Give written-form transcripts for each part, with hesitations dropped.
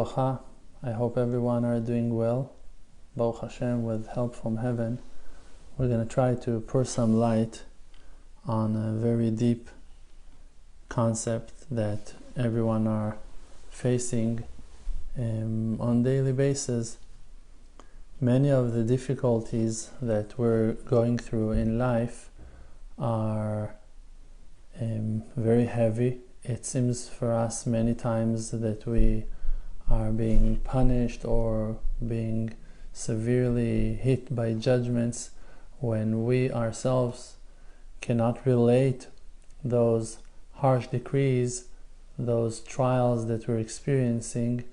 Ubracha. I hope everyone are doing well. Baruch Hashem, with help from heaven. We're going to try to pour some light on a very deep concept that everyone are facing on a daily basis. Many of the difficulties that we're going through in life are very heavy. It seems for us many times that we are being punished or being severely hit by judgments when we ourselves cannot relate those harsh decrees, those trials that we're experiencing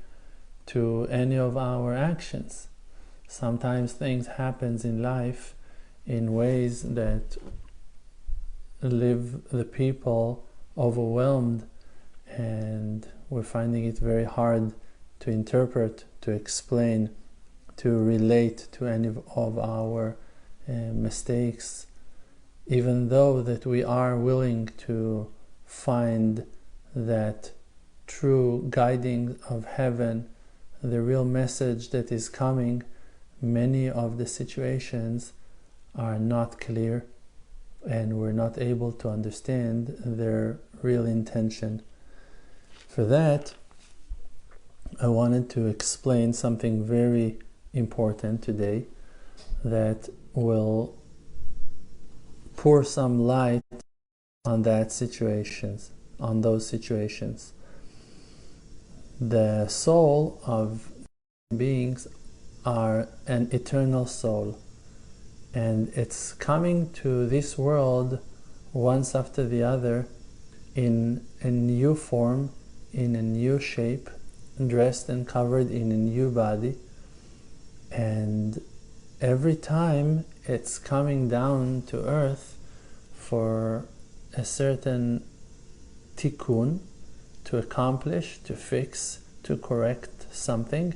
to any of our actions. Sometimes things happen in life in ways that leave the people overwhelmed, and we're finding it very hard to interpret, to explain, to relate to any of our mistakes, even though that we are willing to find that true guiding of heaven, the real message that is coming. Many of the situations are not clear, and we're not able to understand their real intention. For that, I wanted to explain something very important today that will pour some light on those situations. The soul of beings are an eternal soul, and it's coming to this world once after the other in a new form, in a new shape, dressed and covered in a new body. And every time it's coming down to earth for a certain tikkun, to accomplish, to fix, to correct something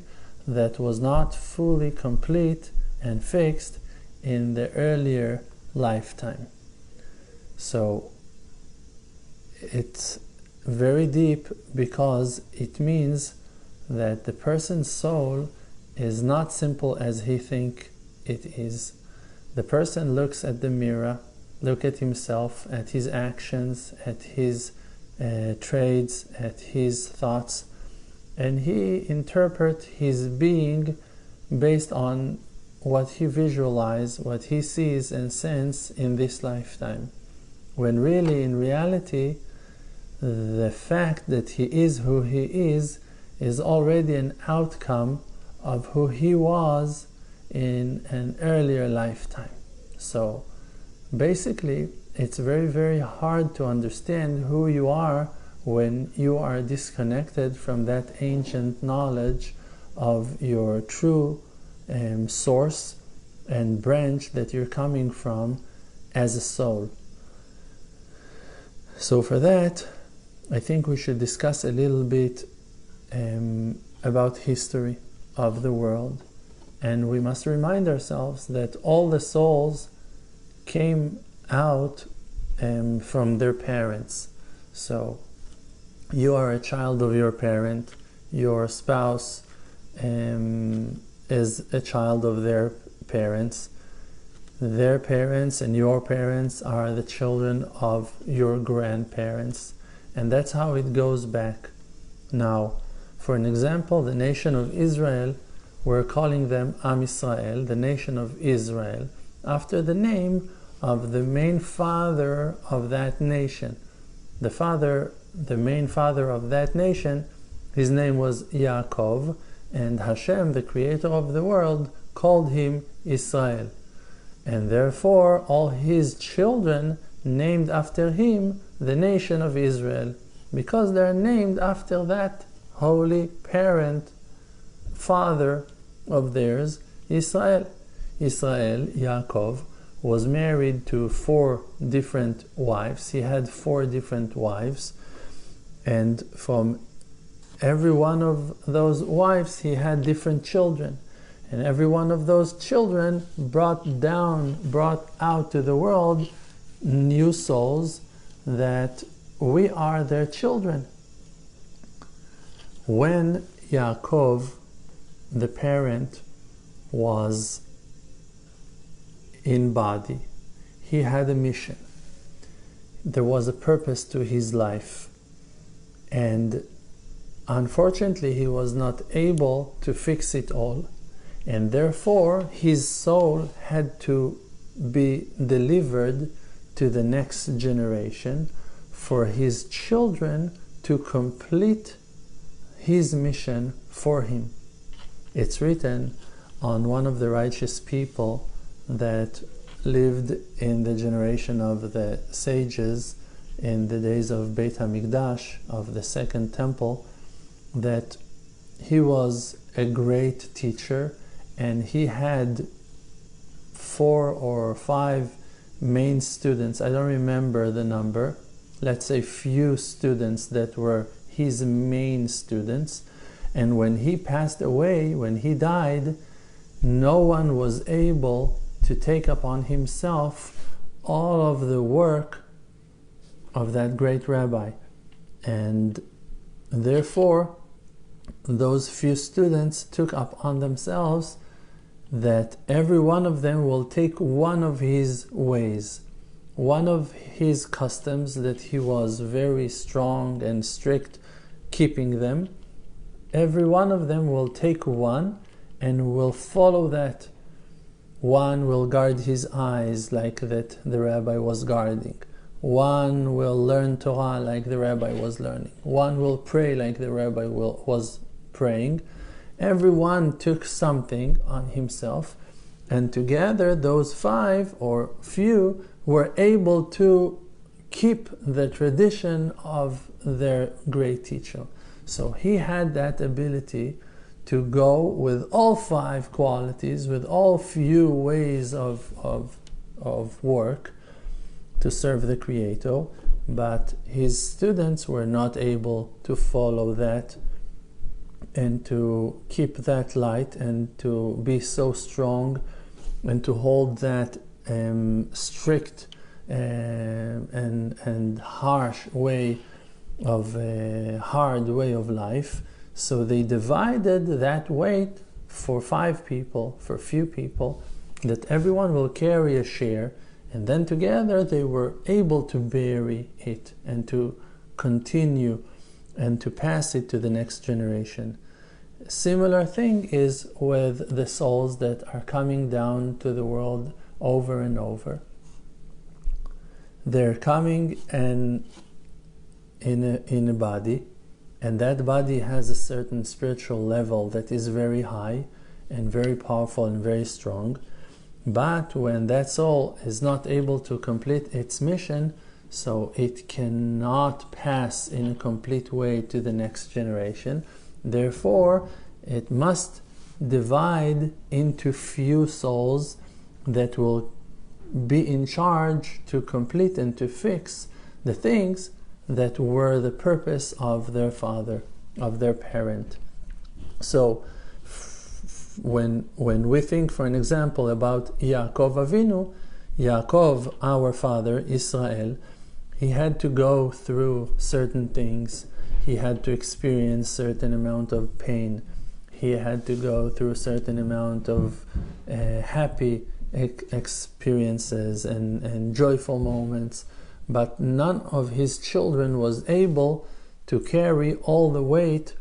that was not fully complete and fixed in the earlier lifetime. So it's very deep, because it means that the person's soul is not simple as he thinks it is. The person looks at the mirror, look at himself, at his actions, at his traits, at his thoughts, and he interprets his being based on what he visualizes, what he sees and senses in this lifetime. When really, in reality, the fact that he is who he is already an outcome of who he was in an earlier lifetime. So basically, it's very, very hard to understand who you are when you are disconnected from that ancient knowledge of your true source and branch that you're coming from as a soul. So for that, I think we should discuss a little bit about history of the world. And we must remind ourselves that all the souls came out from their parents. So you are a child of your parent, your spouse is a child of their parents and your parents are the children of your grandparents, and that's how it goes back. Now, for an example, the nation of Israel, we're calling them Am Yisrael, the nation of Israel, after the name of the main father of that nation. The main father of that nation, his name was Yaakov, and Hashem, the creator of the world, called him Israel. And therefore, all his children named after him the nation of Israel, because they're named after that holy parent, father of theirs, Israel. Yaakov, was married to 4 different wives. He had 4 different wives, and from every one of those wives he had different children, and every one of those children brought out to the world new souls that we are their children. When Yaakov, the parent, was in body. He had a mission. There was a purpose to his life. And unfortunately, he was not able to fix it all. And therefore, his soul had to be delivered to the next generation for his children to complete his mission for him. It's written on one of the righteous people that lived in the generation of the sages in the days of Beit HaMikdash, of the second temple, that he was a great teacher and he had 4 or 5 main students. I don't remember the number. Let's say few students that were his main students. And when he passed away, when he died, no one was able to take upon himself all of the work of that great rabbi. And therefore, those few students took upon themselves that every one of them will take one of his ways, one of his customs that he was very strong and strict keeping them. Every one of them will take one and will follow that. One will guard his eyes like that the rabbi was guarding. One will learn Torah like the rabbi was learning. One will pray like the rabbi was praying. Everyone took something on himself, and together those 5 or few were able to keep the tradition of their great teacher. So he had that ability to go with all 5 qualities, with all few ways of work to serve the Creator, but his students were not able to follow that and to keep that light and to be so strong and to hold that strict and harsh way of hard way of life. So they divided that weight for 5 people, for few people, that everyone will carry a share, and then together they were able to bury it and to continue and to pass it to the next generation. Similar thing is with the souls that are coming down to the world over and over. They're coming and in a body, and that body has a certain spiritual level that is very high and very powerful and very strong. But when that soul is not able to complete its mission, so it cannot pass in a complete way to the next generation, therefore it must divide into few souls that will be in charge to complete and to fix the things that were the purpose of their father, of their parent. So when we think, for an example, about Yaakov Avinu, Yaakov, our father, Israel, he had to go through certain things. He had to experience certain amount of pain. He had to go through a certain amount of happy experiences and joyful moments. But none of his children was able to carry all the weight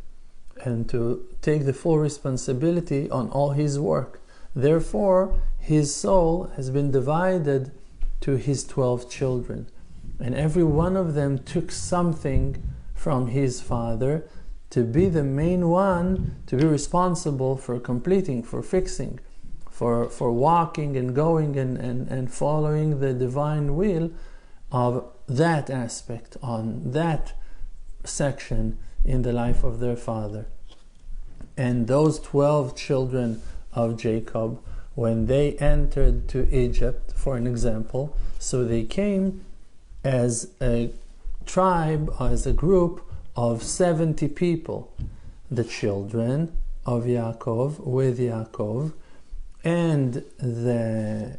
and to take the full responsibility on all his work. Therefore, his soul has been divided to his 12 children. And every one of them took something from his father to be the main one, to be responsible for completing, for fixing, for walking and going and following the divine will of that aspect, on that section in the life of their father. And those 12 children of Jacob, when they entered to Egypt, for an example, so they came as a tribe, as a group of 70 people, the children of Yaakov with Yaakov, and their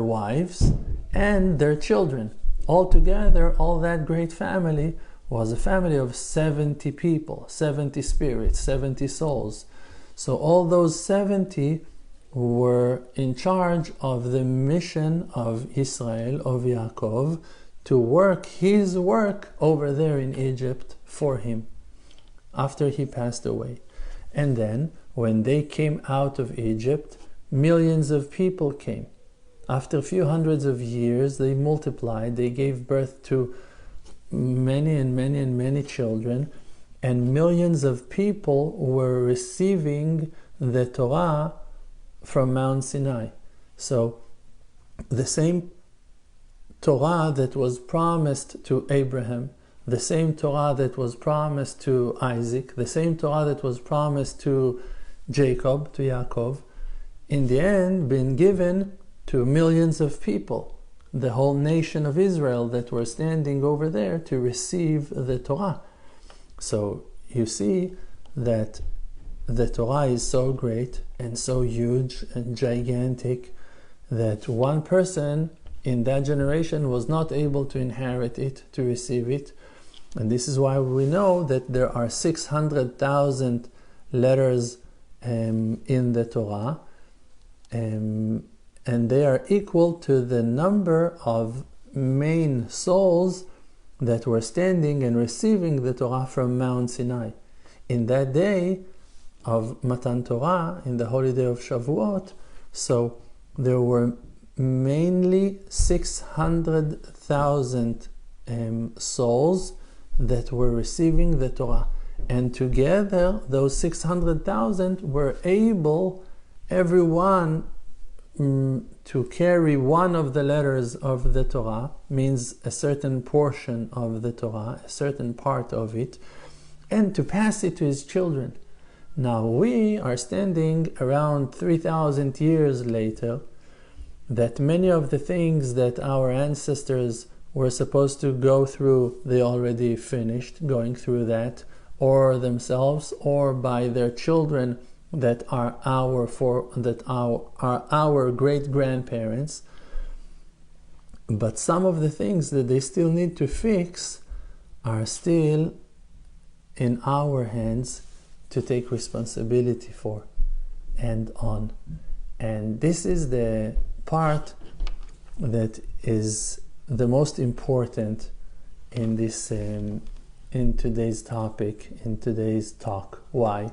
wives and their children. Altogether, all that great family was a family of 70 people, 70 spirits, 70 souls. So all those 70 were in charge of the mission of Israel, of Yaakov, to work his work over there in Egypt for him after he passed away. And then when they came out of Egypt, millions of people came. After a few hundreds of years, they multiplied, they gave birth to many and many and many children, and millions of people were receiving the Torah from Mount Sinai. So the same Torah that was promised to Abraham, the same Torah that was promised to Isaac, the same Torah that was promised to Jacob, to Yaakov, in the end been given to millions of people, the whole nation of Israel that were standing over there to receive the Torah. So you see that the Torah is so great and so huge and gigantic that one person in that generation was not able to inherit it, to receive it. And this is why we know that there are 600,000 letters in the Torah, and they are equal to the number of main souls that were standing and receiving the Torah from Mount Sinai. In that day of Matan Torah, in the holy day of Shavuot, so there were mainly 600,000 souls that were receiving the Torah. And together, those 600,000 were able, everyone, to carry one of the letters of the Torah, means a certain portion of the Torah, a certain part of it, and to pass it to his children. Now we are standing around 3,000 years later, that many of the things that our ancestors were supposed to go through, they already finished going through that, or themselves, or by their children that are our great grandparents. But some of the things that they still need to fix are still in our hands to take responsibility for and on. And this is the part that is the most important in this in today's topic, in today's talk. Why?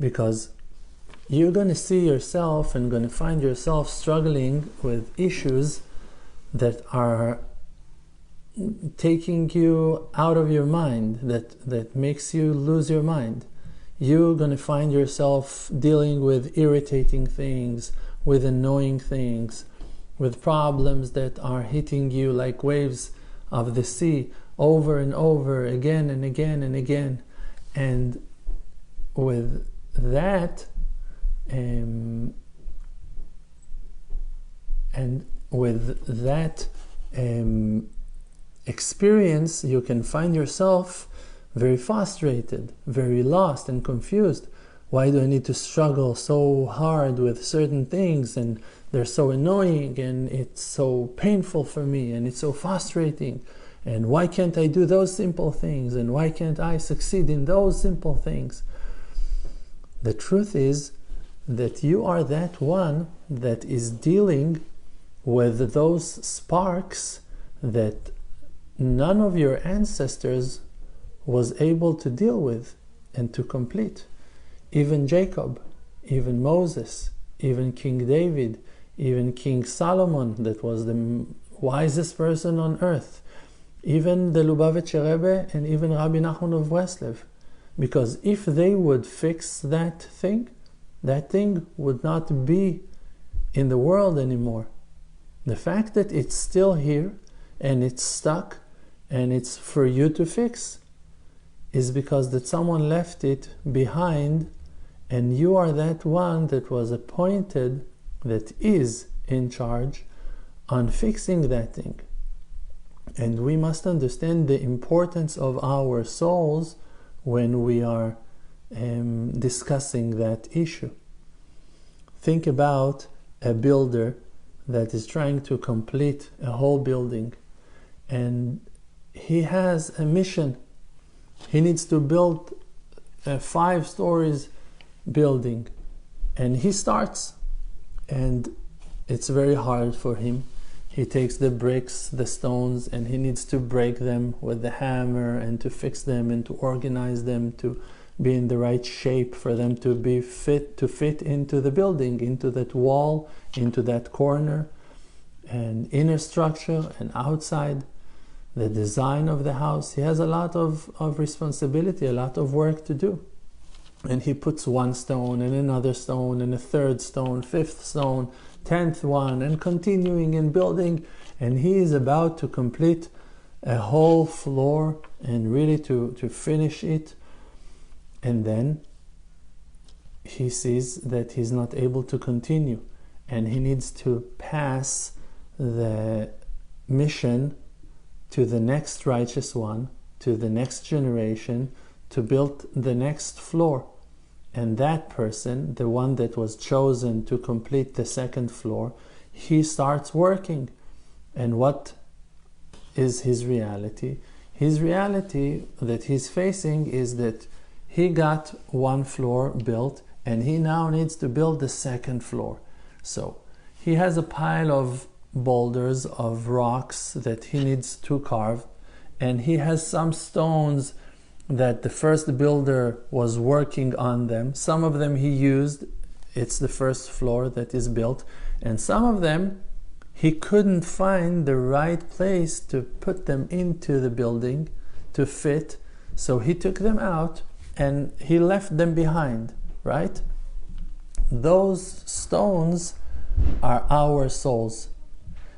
Because you're going to see yourself and going to find yourself struggling with issues that are taking you out of your mind, that makes you lose your mind. You're going to find yourself dealing with irritating things, with annoying things, with problems that are hitting you like waves of the sea over and over, again and again and again. And with that, experience, you can find yourself very frustrated, very lost and confused. Why do I need to struggle so hard with certain things, and they're so annoying, and it's so painful for me, and it's so frustrating, and why can't I do those simple things, and why can't I succeed in those simple things? The truth is that you are that one that is dealing with those sparks that none of your ancestors was able to deal with and to complete. Even Jacob, even Moses, even King David, even King Solomon, that was the wisest person on earth, even the Lubavitcher Rebbe, and even Rabbi Nachman of Breslev. Because if they would fix that thing would not be in the world anymore. The fact that it's still here and it's stuck and it's for you to fix is because that someone left it behind, and you are that one that was appointed, that is in charge on fixing that thing. And we must understand the importance of our souls when we are discussing that issue. Think about a builder that is trying to complete a whole building, and he has a mission. He needs to build a 5 stories building, and he starts, and it's very hard for him. He takes the bricks, the stones, and he needs to break them with the hammer and to fix them and to organize them to be in the right shape for them to be fit into the building, into that wall, into that corner, and inner structure and outside, the design of the house. He has a lot of responsibility, a lot of work to do. And he puts 1 stone and another stone and a 3rd stone, 5th stone, 10th one, and continuing in building. And he is about to complete a whole floor and really to finish it. And then he sees that he's not able to continue, and he needs to pass the mission to the next righteous one, to the next generation, to build the next floor. And that person, the one that was chosen to complete the 2nd floor, he starts working. And what is his reality? His reality that he's facing is that he got 1 floor built, and he now needs to build the 2nd floor. So he has a pile of boulders, of rocks that he needs to carve, and he has some stones that the first builder was working on them. Some of them he used, it's the 1st floor that is built, and some of them he couldn't find the right place to put them into the building to fit, so he took them out and he left them behind, right? Those stones are our souls.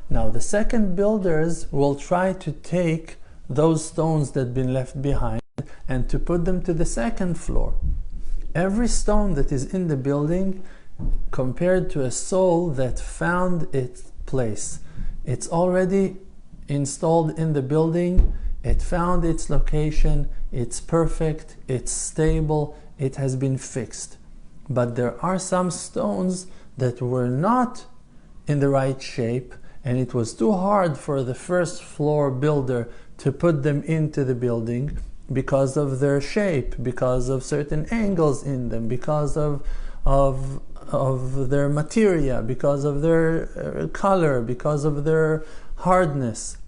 Now the 2nd builders will try to take those stones that have been left behind and to put them to the 2nd floor. Every stone that is in the building compared to a soul that found its place. It's already installed in the building, it found its location, it's perfect, it's stable, it has been fixed. But there are some stones that were not in the right shape, and it was too hard for the 1st floor builder to put them into the building because of their shape, because of certain angles in them, because of their materia, because of their color, because of their hardness.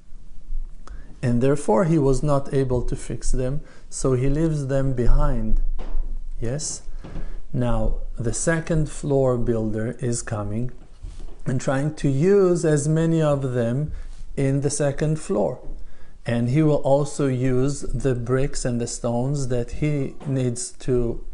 And therefore he was not able to fix them, so he leaves them behind. Yes? Now the 2nd floor builder is coming and trying to use as many of them in the 2nd floor. And he will also use the bricks and the stones that he needs to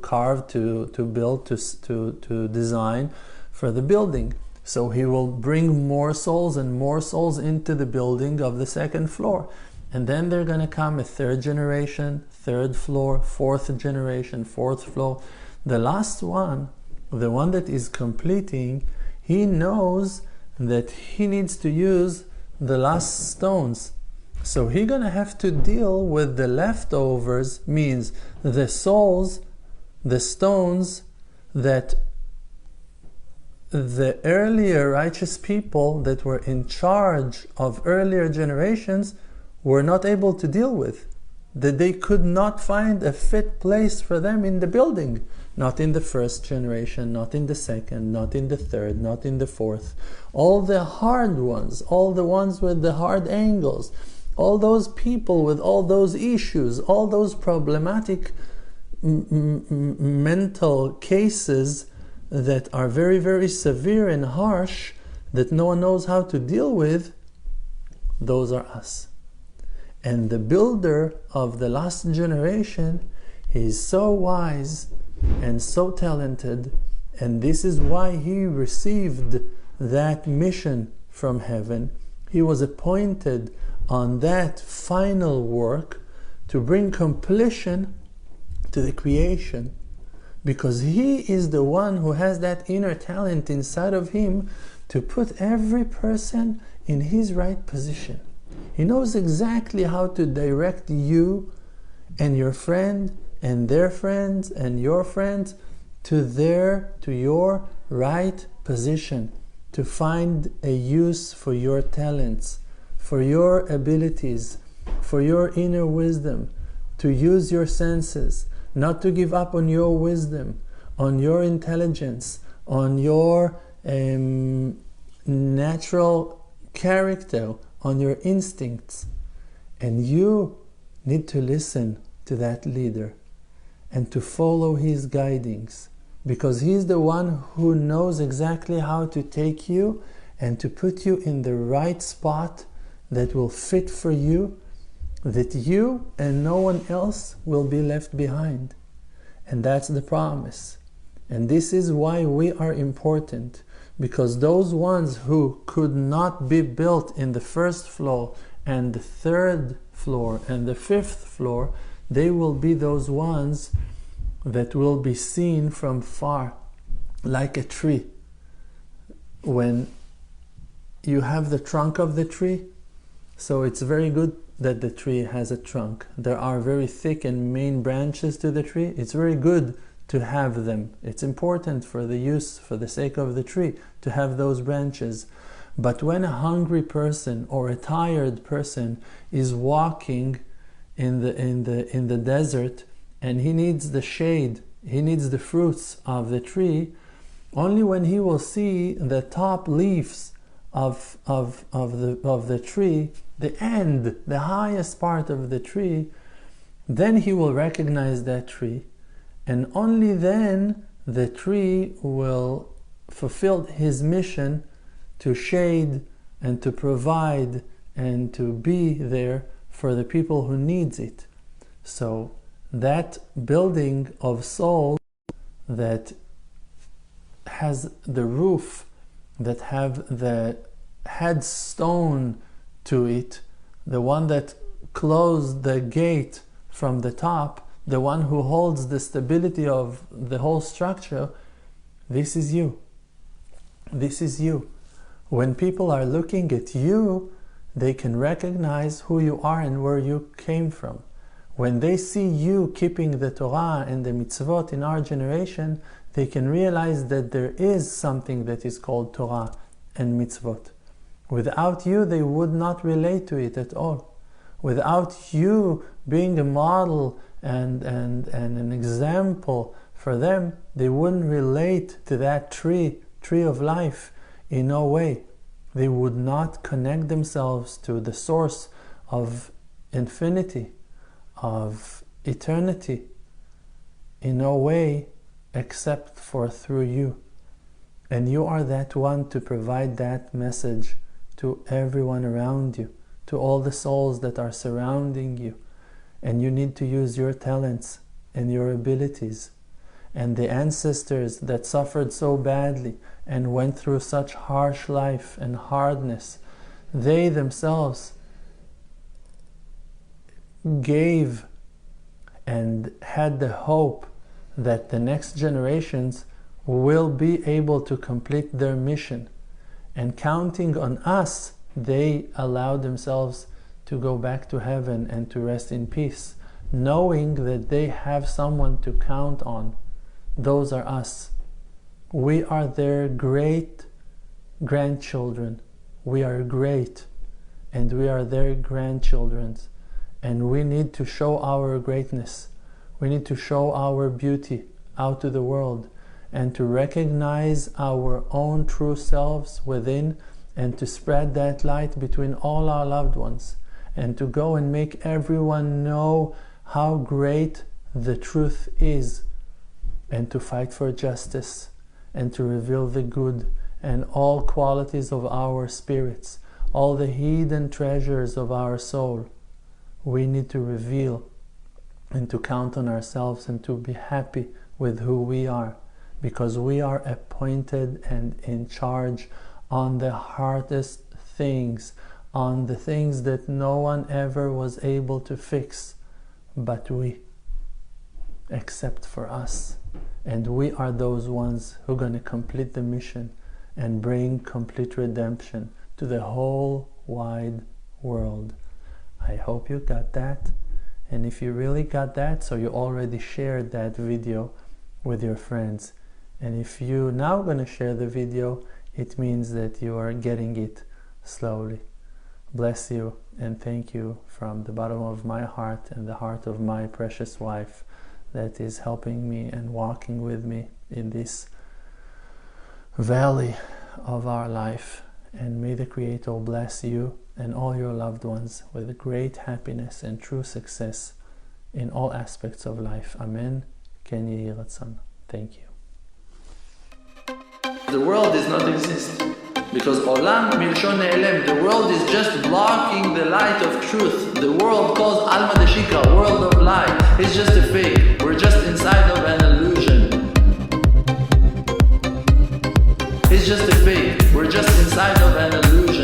carve, to build, to design for the building. So he will bring more souls and more souls into the building of the 2nd floor. And then they're going to come a 3rd generation, 3rd floor, 4th generation, 4th floor. The last one, the one that is completing, he knows that he needs to use the last stones. So he's going to have to deal with the leftovers, means the souls, the stones that the earlier righteous people that were in charge of earlier generations were not able to deal with. That they could not find a fit place for them in the building. Not in the 1st generation, not in the 2nd, not in the 3rd, not in the 4th. All the hard ones, all the ones with the hard angles, all those people with all those issues, all those problematic mental cases that are very, very severe and harsh, that no one knows how to deal with, those are us. And the builder of the last generation, he is so wise and so talented, and this is why he received that mission from heaven. He was appointed on that final work to bring completion to the creation, because he is the one who has that inner talent inside of him to put every person in his right position. He knows exactly how to direct you and your friend and their friends and your friends to your right position, to find a use for your talents, for your abilities, for your inner wisdom, to use your senses, not to give up on your wisdom, on your intelligence, on your natural character, on your instincts. And you need to listen to that leader and to follow his guidings, because he's the one who knows exactly how to take you and to put you in the right spot that will fit for you, that you and no one else will be left behind. And that's the promise. And this is why we are important, because those ones who could not be built in the first floor and the third floor and the fifth floor, they will be those ones that will be seen from far, like a tree. When you have the trunk of the tree, so it's very good that the tree has a trunk. There are very thick and main branches to the tree. It's very good to have them. It's important for the use, for the sake of the tree, to have those branches. But when a hungry person or a tired person is walking in the desert, and he needs the shade, he needs the fruits of the tree, only when he will see the top leaves of the tree, the end, the highest part of the tree, then he will recognize that tree. And only then the tree will fulfill his mission to shade and to provide and to be there for the people who needs it. So that building of soul that has the roof, that have the headstone to it, the one that closed the gate from the top, the one who holds the stability of the whole structure, this is you. This is you. When people are looking at you, they can recognize who you are and where you came from. When they see you keeping the Torah and the mitzvot in our generation, they can realize that there is something that is called Torah and mitzvot. Without you, they would not relate to it at all. Without you being a model and an example for them, they wouldn't relate to that tree of life in no way. They would not connect themselves to the source of infinity, of eternity, in no way except for through you. And you are that one to provide that message to everyone around you, to all the souls that are surrounding you. And you need to use your talents and your abilities. And the ancestors that suffered so badly and went through such harsh life and hardness, they themselves gave and had the hope that the next generations will be able to complete their mission. And counting on us, they allowed themselves to go back to heaven and to rest in peace, knowing that they have someone to count on. Those are us. We are their great grandchildren. We are great, and we are their grandchildren. And we need to show our greatness. We need to show our beauty out to the world, and to recognize our own true selves within, and to spread that light between all our loved ones, and to go and make everyone know how great the truth is, and to fight for justice, and to reveal the good and all qualities of our spirits, all the hidden treasures of our soul. We need to reveal and to count on ourselves and to be happy with who we are, because we are appointed and in charge on the hardest things, on the things that no one ever was able to fix but we, except for us. And we are those ones who are going to complete the mission and bring complete redemption to the whole wide world. I hope you got that. And if you really got that, so you already shared that video with your friends. And if you're now going to share the video, it means that you are getting it slowly. bless you and thank you from the bottom of my heart and the heart of my precious wife that is helping me and walking with me in this valley of our life. And may the Creator bless you and all your loved ones with great happiness and true success in all aspects of life. Amen. Ken Yehi Ratzon. Thank you. The world does not exist. Because Olam Milshon Ne'elem, the world is just blocking the light of truth. The world calls Alma Deshika, world of lie. It's just a fake. We're just inside of an illusion. It's just a fake. We're just inside of an illusion.